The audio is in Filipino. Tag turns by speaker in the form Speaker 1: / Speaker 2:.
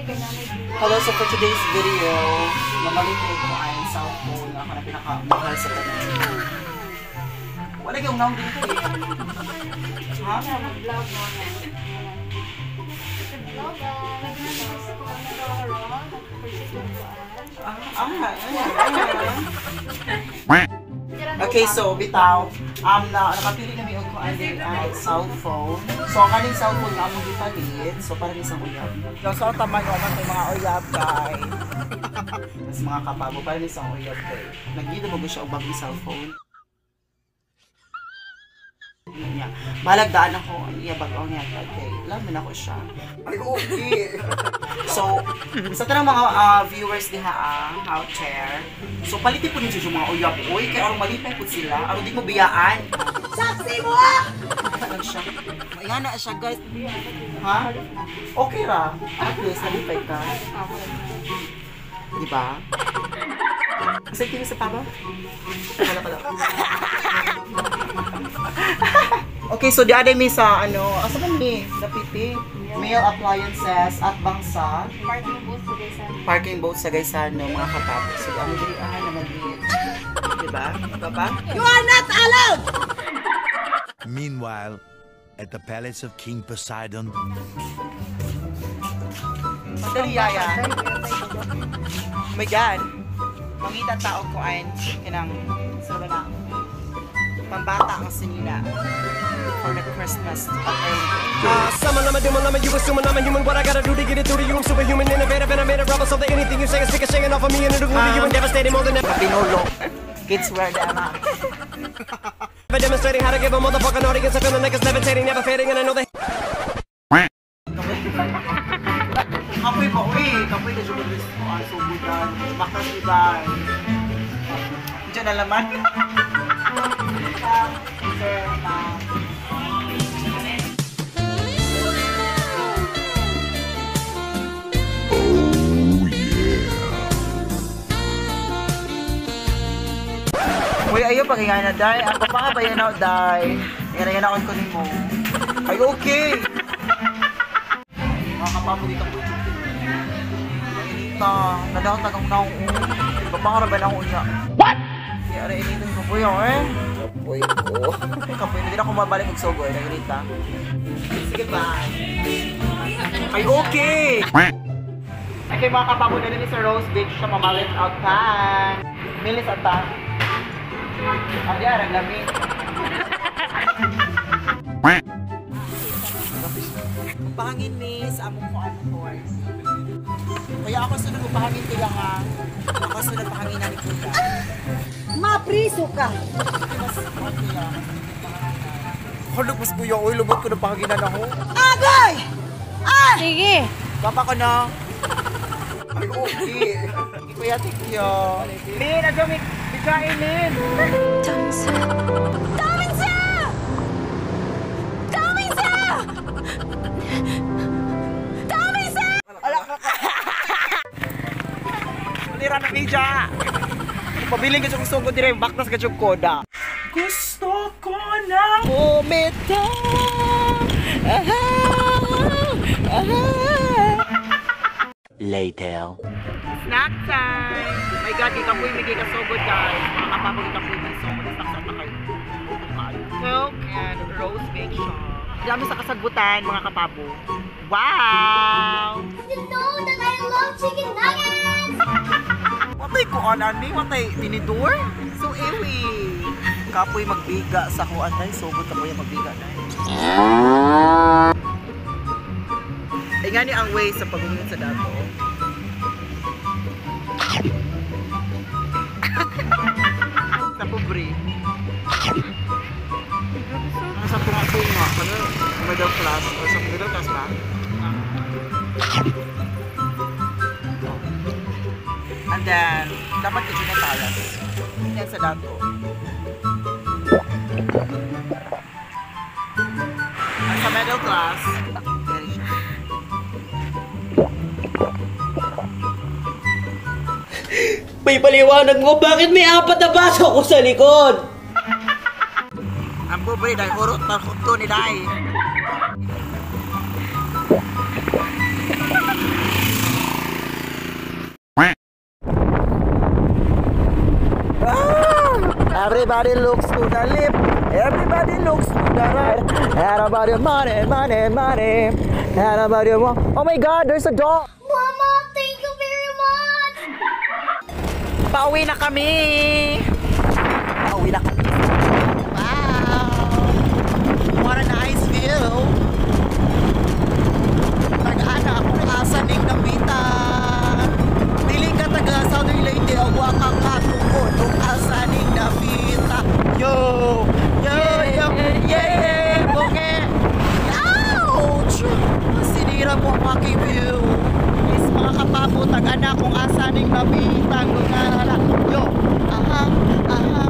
Speaker 1: Hello, so for today's video, mamalitin ko ay cellphone na ako na pinakamahal sa kanil. Wala yung naong dito eh. Ha?
Speaker 2: Mag-vlog mo na. Vlog
Speaker 1: Okay, so bitaw, nakapili na yung kung ano ay cellphone. So, kaning cellphone na among gipalit, so para isang uyab. So, tama nyo man mga uyab, guys. Mas mga kapabo, para isang uyab, guys. Nagdito mo siya ang bagong cellphone. Niya. Malagdaan ako, iyabag-aw niya. Okay, lamin ako siya. Ay, okay. So, sa tanang mga viewers diha how chair. So, palitin po ninyo yung mga uyab. Uy, kaya arong malipay po sila. Arong di mo biyaan.
Speaker 2: Saksi mo!
Speaker 1: Ano siya? Nga na siya, guys. Ha? Okay ra. At least, nalipay ka. Diba? Kasi kini sa paba? Pala. Okay, so di aday mi sa ano, asa man mi? Napiti. Male appliances at bangsa. Parking boat sa Gaisano, mga katapos. So, ang diriahan na mag-iit. Diba? Baba?
Speaker 2: You are not allowed!
Speaker 3: Meanwhile, at the palace of King Poseidon.
Speaker 1: Madali yaya. Oh my God. Mangita tao ko ay kinang sura na. Pambata ang sinila for the Christmas at early.
Speaker 4: Someone I'm you assuming I'm a human. What I gotta do to get it through to you? I'm superhuman, innovative, and I made a rubber so that anything you say is stick a shaking off of me and it'll glue to you and devastating more than ever.
Speaker 1: Pinulo. Kids wear them up.
Speaker 4: Demonstrating how to give a motherfucking audience a feeling like it's levitating, never fading, and I know they.
Speaker 1: Kapoy ba? Uy! Kapoy na siya mag-list mo. Ang subutan. Makas iba. Diyan na laman. Uy, ayaw pagkaya na, Day. Ako pa nga ba yan ako, Day? Yan ako ko ni mo. Ay, okay! Makakapapo dito po. Nadaw tagang naong papangaraban ako niya. What? Kaya initin ko po yun eh. Kapoy ko. Kapoy, hindi na ako mabalik magsogoy. Naginita. Sige ba? Ay, okay! Okay, mga kapabo na rin sa Rose Beach siya mamalit out pan. Milis at ta. Ang diyan, ang lamig. Pahangin miss, among ko ano horse. Kaya ako sunod mo pahangin tila nga. Ako sunod pahangin na ni Kuya.
Speaker 2: Mapriso ka!
Speaker 1: Halog mas Kuya, uy, lubot ko na pahanginan ako.
Speaker 2: Agay! Ay!
Speaker 5: Sige.
Speaker 1: Papa ko na. Ay, okay. Kuya, thank you. Lin, adyo may bigkain, Lin.
Speaker 5: Daming sa!
Speaker 1: Ulira na media. Pabiling ka siyang gusto ko dire, baktas ka siyang koda. Gusto ko na umita.
Speaker 3: Later.
Speaker 1: Snack time! My God, di ka po yung hindi ka so good, guys. Mga kapapag di ka po yung so good. Saksak na kayo. Coke and Rose Bake Shop. Dami sa kasagbutan, mga kapabo. Wow!
Speaker 2: You know that I love chicken nuggets!
Speaker 1: Watay ko ani, watay tinidor. So, ewi. Kapoy magbiga sa kuan tayo. So good ka po yung magbiga na. Eh nga ni ang way sa pag-umunod sa dato. Sa pobre. Sa tunga-tunga. Ano? Middle class. O sa middle class ba? And then, dapat ito na talas. Yan sa dato. At sa middle class, very siya.
Speaker 6: May paliwanag mo, bakit may 4 na baso ko sa likod?
Speaker 1: Ang pobre dahil urot na to ni Day. Everybody looks to the left. Everybody looks to the right. Everybody money, money, money. Everybody want. Oh my God, there's a dog.
Speaker 2: Mama, thank you very much.
Speaker 1: Pauwi na kami. Pauwi na kami. Wow. What a nice view. Nag-ana akong asa ning napitan. Dili ka taga Southern Leyte o wakang katungkod kung asa ning napita. Yo! Yo! Yo! Yeah! Okay! Ouch! Sinira mo ang aking view. Is mga kapapot, nag-ana kung asa ning napita. Yo! Aha! Aha!